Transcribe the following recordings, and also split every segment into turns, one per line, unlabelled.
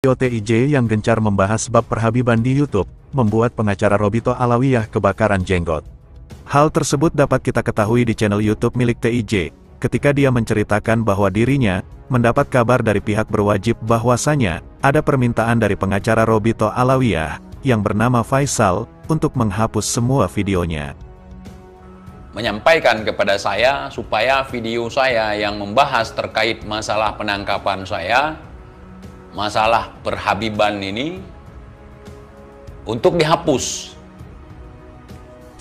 Video TIJ yang gencar membahas bab perhabiban di YouTube, membuat pengacara Robito Alawiyah kebakaran jenggot. Hal tersebut dapat kita ketahui di channel YouTube milik TIJ, ketika dia menceritakan bahwa dirinya mendapat kabar dari pihak berwajib bahwasanya ada permintaan dari pengacara Robito Alawiyah yang bernama Faisal untuk menghapus semua videonya.
Menyampaikan kepada saya supaya video saya yang membahas terkait masalah penangkapan saya, masalah perhabiban ini, untuk dihapus.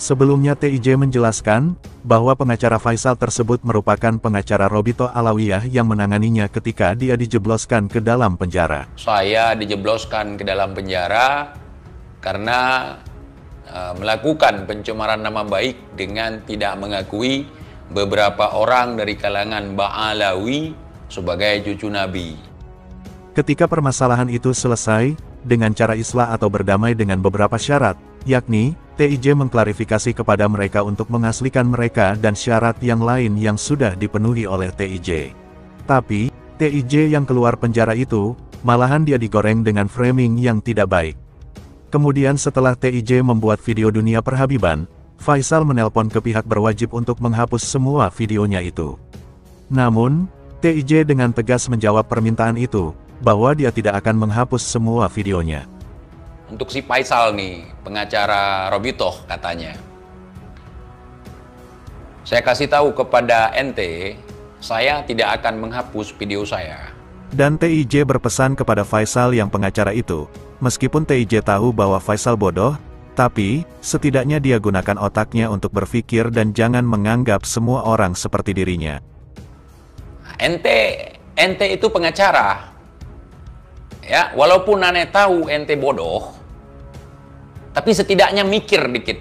Sebelumnya TIJ menjelaskan bahwa pengacara Faisal tersebut merupakan pengacara Robito Alawiyah yang menanganinya ketika dia dijebloskan ke dalam penjara.
Saya dijebloskan ke dalam penjara karena melakukan pencemaran nama baik dengan tidak mengakui beberapa orang dari kalangan Ba'alawi sebagai cucu Nabi.
Ketika permasalahan itu selesai, dengan cara islah atau berdamai dengan beberapa syarat, yakni, TIJ mengklarifikasi kepada mereka untuk mengaslikan mereka dan syarat yang lain yang sudah dipenuhi oleh TIJ. Tapi, TIJ yang keluar penjara itu, malahan dia digoreng dengan framing yang tidak baik. Kemudian setelah TIJ membuat video dunia perhabiban, Faisal menelpon ke pihak berwajib untuk menghapus semua videonya itu. Namun, TIJ dengan tegas menjawab permintaan itu, bahwa dia tidak akan menghapus semua videonya.
Untuk si Faisal nih, pengacara Robito katanya. Saya kasih tahu kepada ente, saya tidak akan menghapus video saya.
Dan TIJ berpesan kepada Faisal yang pengacara itu, meskipun TIJ tahu bahwa Faisal bodoh, tapi, setidaknya dia gunakan otaknya untuk berpikir dan jangan menganggap semua orang seperti dirinya.
Ente itu pengacara. Ya, walaupun aneh tahu ente bodoh, tapi setidaknya mikir dikit,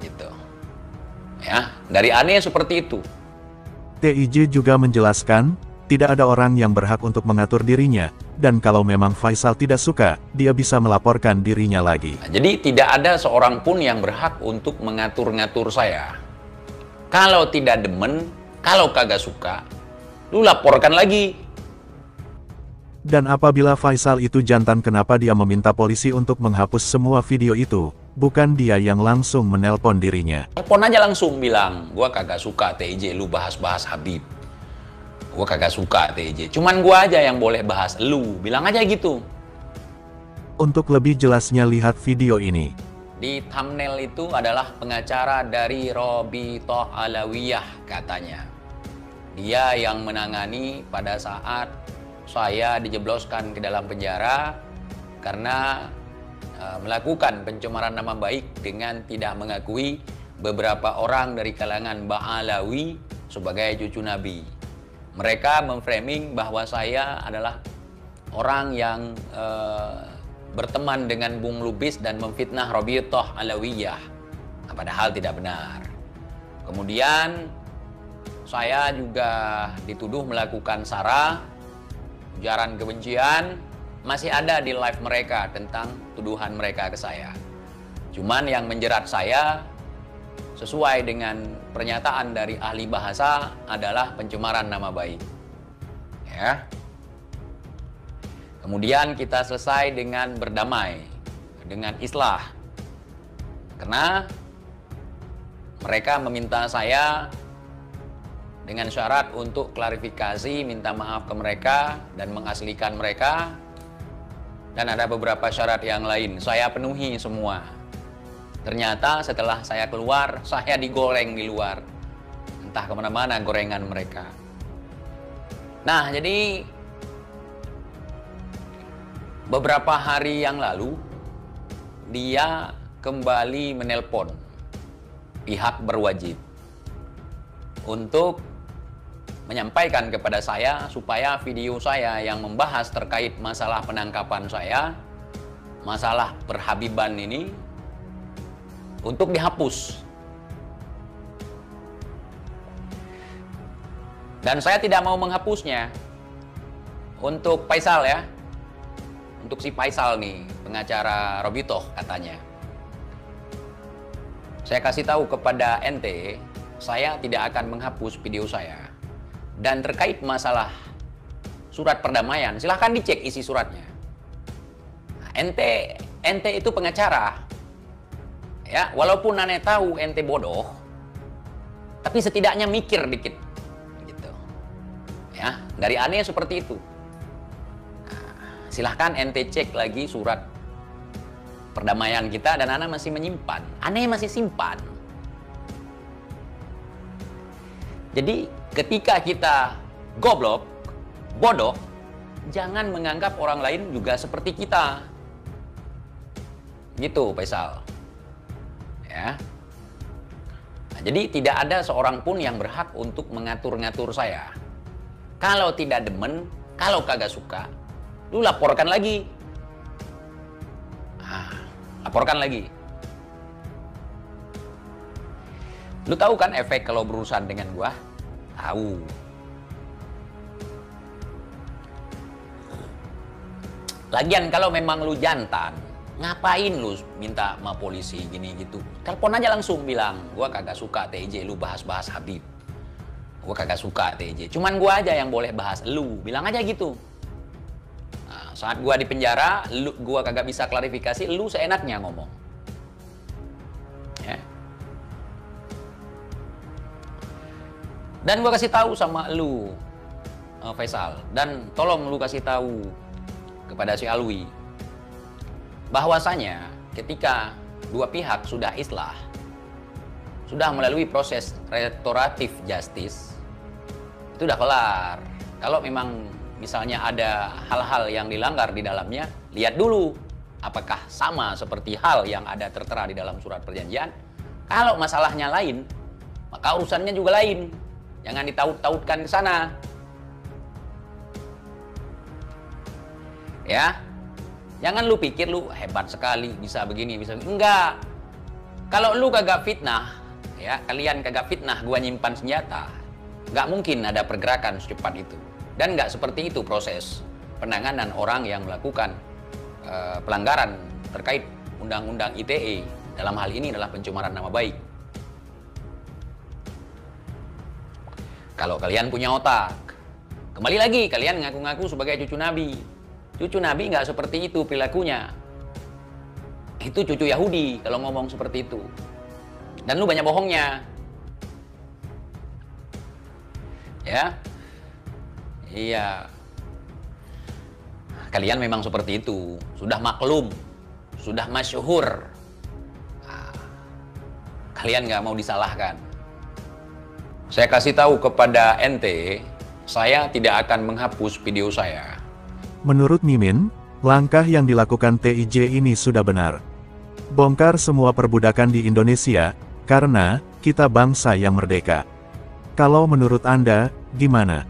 gitu. Ya, dari aneh seperti itu.
TIJ juga menjelaskan, tidak ada orang yang berhak untuk mengatur dirinya, dan kalau memang Faisal tidak suka, dia bisa melaporkan dirinya lagi.
Nah, jadi tidak ada seorang pun yang berhak untuk mengatur-ngatur saya. Kalau tidak demen, kalau kagak suka, lu laporkan lagi.
Dan apabila Faisal itu jantan, kenapa dia meminta polisi untuk menghapus semua video itu, bukan dia yang langsung menelpon dirinya.
Telepon aja langsung bilang, gua kagak suka TIJ lu bahas-bahas Habib. Gua kagak suka TIJ, cuman gua aja yang boleh bahas lu, bilang aja gitu.
Untuk lebih jelasnya lihat video ini.
Di thumbnail itu adalah pengacara dari Robito Alawiyah katanya. Dia yang menangani pada saat saya dijebloskan ke dalam penjara karena melakukan pencemaran nama baik dengan tidak mengakui beberapa orang dari kalangan Ba'alawi sebagai cucu Nabi. Mereka memframing bahwa saya adalah orang yang berteman dengan Bung Lubis dan memfitnah Robito Alawiyah, padahal tidak benar. Kemudian saya juga dituduh melakukan sara, ujaran kebencian, masih ada di live mereka tentang tuduhan mereka ke saya. Cuman yang menjerat saya, sesuai dengan pernyataan dari ahli bahasa, adalah pencemaran nama baik. Ya. Kemudian kita selesai dengan berdamai, dengan islah. Karena mereka meminta saya dengan syarat untuk klarifikasi, minta maaf ke mereka, dan mengaslikan mereka. Dan ada beberapa syarat yang lain, saya penuhi semua. Ternyata setelah saya keluar, saya digoreng di luar. Entah kemana-mana gorengan mereka. Nah, jadi beberapa hari yang lalu, dia kembali menelpon pihak berwajib untuk menyampaikan kepada saya supaya video saya yang membahas terkait masalah penangkapan saya, masalah perhabiban ini, untuk dihapus. Dan saya tidak mau menghapusnya. Untuk Faisal ya, untuk si Faisal nih, pengacara Robito katanya. Saya kasih tahu kepada ente, saya tidak akan menghapus video saya. Dan terkait masalah surat perdamaian, silahkan dicek isi suratnya. Ente itu pengacara. Ya, walaupun aneh tahu ente bodoh, tapi setidaknya mikir dikit. Gitu. Ya, dari aneh seperti itu. Nah, silahkan ente cek lagi surat perdamaian kita dan aneh masih menyimpan. Aneh masih simpan. Jadi, ketika kita goblok, bodoh, jangan menganggap orang lain juga seperti kita. Gitu, Faisal. Ya. Nah, jadi tidak ada seorang pun yang berhak untuk mengatur-ngatur saya. Kalau tidak demen, kalau kagak suka, lu laporkan lagi. Nah, laporkan lagi. Lu tahu kan efek kalau berurusan dengan gua? Tahu. Lagian kalau memang lu jantan, ngapain lu minta sama polisi gini gitu? Telepon aja langsung bilang, gua kagak suka TJ lu bahas-bahas Habib. Gua kagak suka TJ. Cuman gua aja yang boleh bahas lu. Bilang aja gitu. Nah, saat gua di penjara, gua kagak bisa klarifikasi, lu seenaknya ngomong. Ya. Dan gua kasih tahu sama lu, Faisal, dan tolong lu kasih tahu kepada si Alwi bahwasanya ketika dua pihak sudah islah, sudah melalui proses restoratif justice, itu udah kelar. Kalau memang misalnya ada hal-hal yang dilanggar di dalamnya, lihat dulu apakah sama seperti hal yang ada tertera di dalam surat perjanjian. Kalau masalahnya lain, maka urusannya juga lain. Jangan ditaut-tautkan ke sana. Ya. Jangan lu pikir lu hebat sekali, bisa begini, bisa begini. Enggak. Kalau lu kagak fitnah, ya, kalian kagak fitnah gua nyimpan senjata, nggak mungkin ada pergerakan secepat itu. Dan nggak seperti itu proses penanganan orang yang melakukan pelanggaran terkait Undang-Undang ITE. Dalam hal ini adalah pencemaran nama baik. Kalau kalian punya otak, kembali lagi kalian ngaku-ngaku sebagai cucu Nabi. Cucu Nabi nggak seperti itu perilakunya. Itu cucu Yahudi kalau ngomong seperti itu. Dan lu banyak bohongnya. Ya. Iya. Kalian memang seperti itu. Sudah maklum. Sudah masyhur. Nah, kalian nggak mau disalahkan. Saya kasih tahu kepada ente, saya tidak akan menghapus video saya.
Menurut Mimin, langkah yang dilakukan TIJ ini sudah benar. Bongkar semua perbudakan di Indonesia, karena kita bangsa yang merdeka. Kalau menurut Anda, gimana?